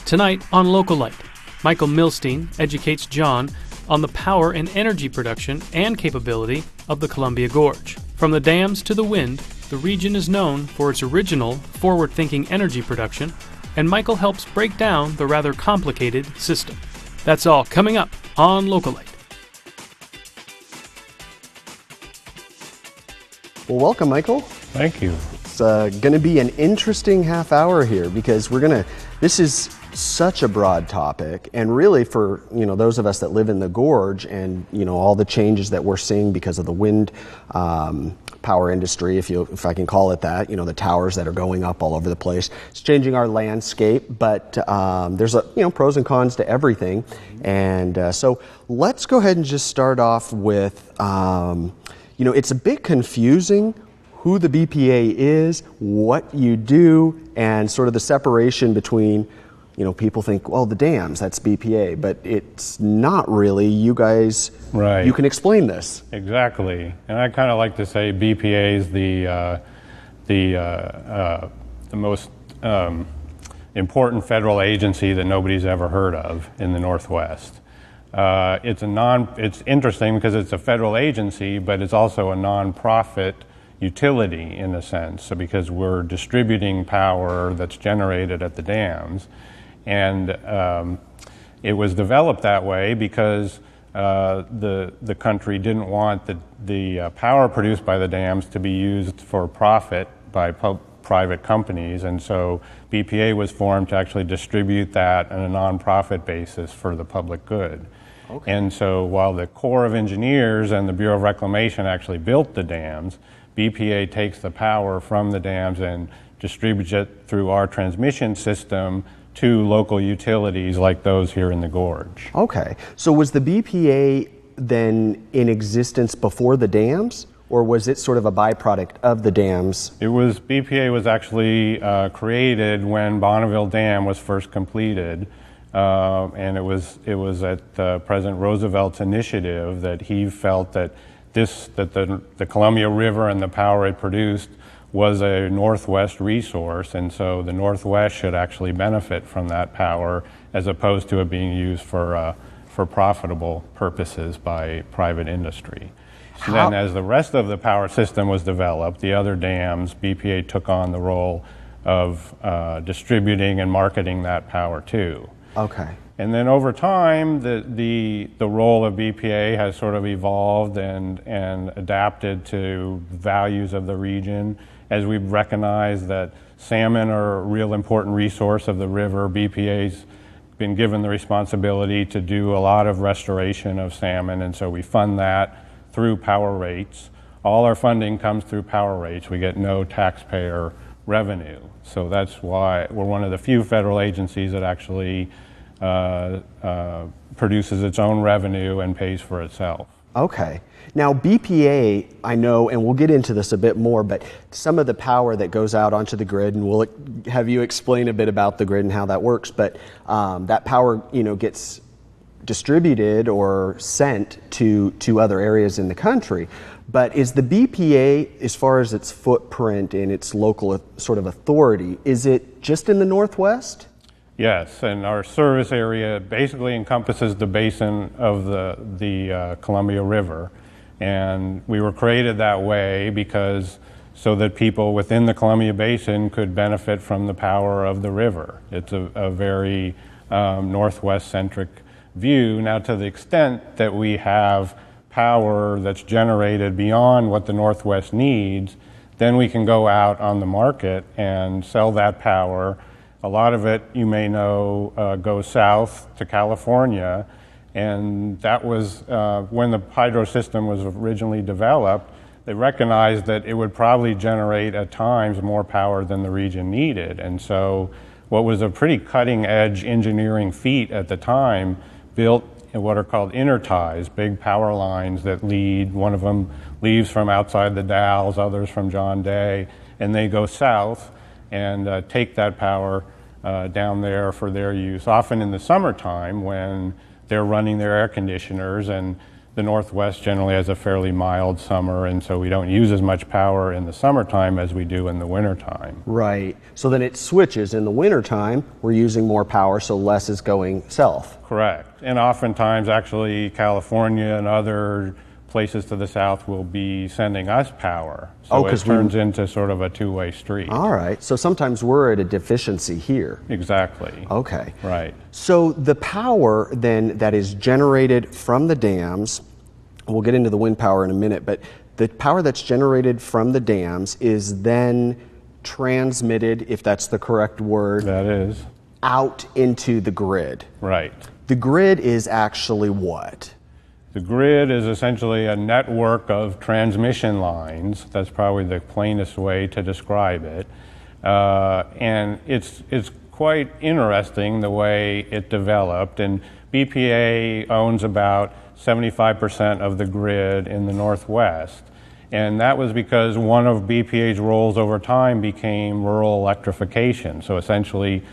Tonight on Localite, Michael Milstein educates John on the power and energy production and capability of the Columbia Gorge. From the dams to the wind, the region is known for its original, forward-thinking energy production, and Michael helps break down the rather complicated system. That's all coming up on Localite. Well, welcome, Michael. Thank you. It's going to be an interesting half hour here because this is such a broad topic, and really for those of us that live in the gorge and all the changes that we're seeing because of the wind power industry, if I can call it that, the towers that are going up all over the place. It's changing our landscape, but there's pros and cons to everything, and so let's go ahead and just start off with it's a bit confusing who the BPA is, what you do, and sort of the separation between, people think, well, the dams, that's BPA, but it's not really. You guys, right. You can explain this. Exactly. And I kind of like to say BPA is the most important federal agency that nobody's ever heard of in the Northwest. It's interesting because it's a federal agency, but it's also a nonprofit utility in a sense, so because we're distributing power that's generated at the dams. And it was developed that way because the country didn't want the power produced by the dams to be used for profit by private companies, and so BPA was formed to actually distribute that on a nonprofit basis for the public good. Okay. And so while the Corps of Engineers and the Bureau of Reclamation actually built the dams, BPA takes the power from the dams and distributes it through our transmission system to local utilities like those here in the gorge. Okay, so was the BPA then in existence before the dams, or was it sort of a byproduct of the dams? BPA was actually created when Bonneville Dam was first completed. And it was at President Roosevelt's initiative that he felt that the Columbia River and the power it produced was a Northwest resource, and so the Northwest should actually benefit from that power as opposed to it being used for profitable purposes by private industry. So then as the rest of the power system was developed, the other dams, BPA took on the role of distributing and marketing that power too. Okay. And then over time, the role of BPA has sort of evolved and adapted to values of the region. As we've recognized that salmon are a real important resource of the river, BPA's been given the responsibility to do a lot of restoration of salmon, and so we fund that through power rates. All our funding comes through power rates. We get no taxpayer revenue. So that's why we're one of the few federal agencies that actually produces its own revenue and pays for itself. Okay. Now BPA, I know, and we'll get into this a bit more, but some of the power that goes out onto the grid, and we'll have you explain a bit about the grid and how that works, but that power, gets distributed or sent to other areas in the country. But is the BPA, as far as its footprint and its local sort of authority, is it just in the Northwest? Yes, and our service area basically encompasses the basin of the Columbia River. And we were created that way so that people within the Columbia Basin could benefit from the power of the river. It's a very Northwest-centric view. Now, to the extent that we have power that's generated beyond what the Northwest needs, then we can go out on the market and sell that power. A lot of it, you may know, goes south to California, and that was when the hydro system was originally developed. They recognized that it would probably generate at times more power than the region needed, and so what was a pretty cutting-edge engineering feat at the time built what are called interties, big power lines that lead. One of them leaves from outside the Dalles, others from John Day, and they go south and take that power down there for their use, often in the summertime when they're running their air conditioners and the Northwest generally has a fairly mild summer, and so we don't use as much power in the summertime as we do in the wintertime. Right. So then it switches. In the wintertime, we're using more power, so less is going south. Correct. And oftentimes, actually, California and other places to the south will be sending us power. So it turns into sort of a two-way street. All right. So sometimes we're at a deficiency here. Exactly. Okay. Right. So the power then that is generated from the dams, we'll get into the wind power in a minute, but the power that's generated from the dams is then transmitted, if that's the correct word. That is. Out into the grid. Right. The grid is actually what? The grid is essentially a network of transmission lines. That's probably the plainest way to describe it. And it's quite interesting the way it developed. And BPA owns about 75% of the grid in the Northwest. And that was because one of BPA's roles over time became rural electrification. So essentially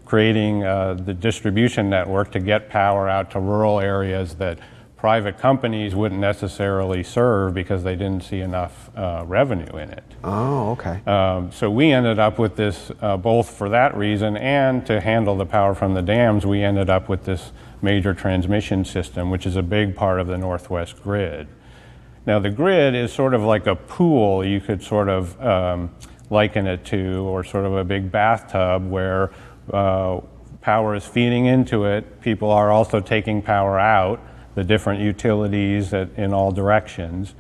creating the distribution network to get power out to rural areas that private companies wouldn't necessarily serve because they didn't see enough revenue in it. Oh, okay. So we ended up with this, both for that reason and to handle the power from the dams, we ended up with this major transmission system, which is a big part of the Northwest grid. Now the grid is sort of like a pool, you could sort of liken it to, or sort of a big bathtub where power is feeding into it. People are also taking power out, the different utilities in all directions.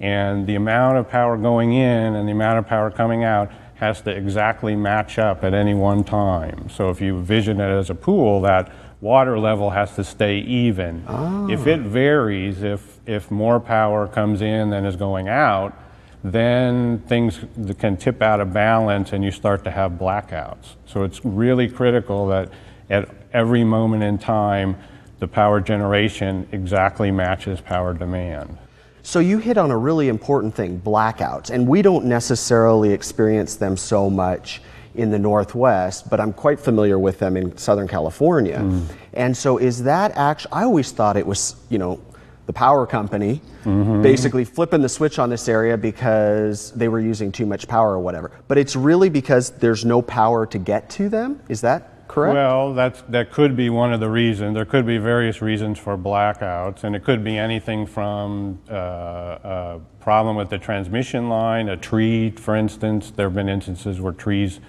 And the amount of power going in and the amount of power coming out has to exactly match up at any one time. So if you envision it as a pool, that water level has to stay even. Oh. If it varies, if more power comes in than is going out, then things can tip out of balance and you start to have blackouts. So it's really critical that at every moment in time, the power generation exactly matches power demand. So you hit on a really important thing, blackouts, and we don't necessarily experience them so much in the Northwest, but I'm quite familiar with them in Southern California. And so is that actually, I always thought it was, the power company basically flipping the switch on this area because they were using too much power or whatever. But it's really because there's no power to get to them? Is that correct? Well, that could be one of the reasons. There could be various reasons for blackouts, and it could be anything from a problem with the transmission line, a tree, for instance. There have been instances where trees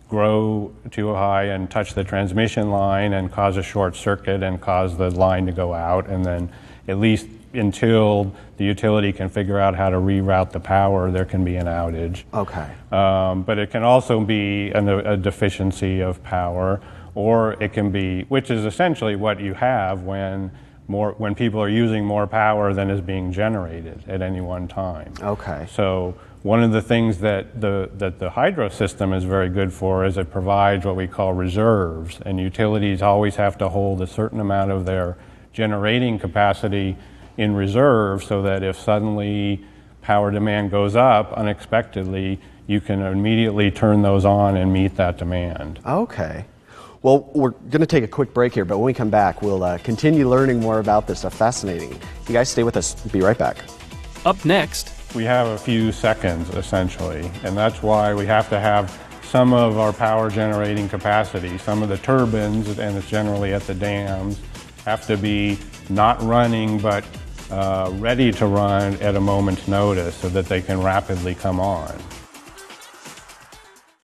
grow too high and touch the transmission line and cause a short circuit and cause the line to go out, and then at least until the utility can figure out how to reroute the power, there can be an outage. Okay. But it can also be a deficiency of power, or it can be, which is essentially what you have when people are using more power than is being generated at any one time. Okay. So one of the things that the hydro system is very good for is it provides what we call reserves, and utilities always have to hold a certain amount of their generating capacity in reserve so that if suddenly power demand goes up unexpectedly, you can immediately turn those on and meet that demand. Okay. Well, we're going to take a quick break here, but when we come back, we'll continue learning more about this stuff. Fascinating. You guys stay with us. We'll be right back. Up next, We have a few seconds, essentially, and that's why we have to have some of our power generating capacity. Some of the turbines, and it's generally at the dams, have to be not running but ready to run at a moment's notice so that they can rapidly come on.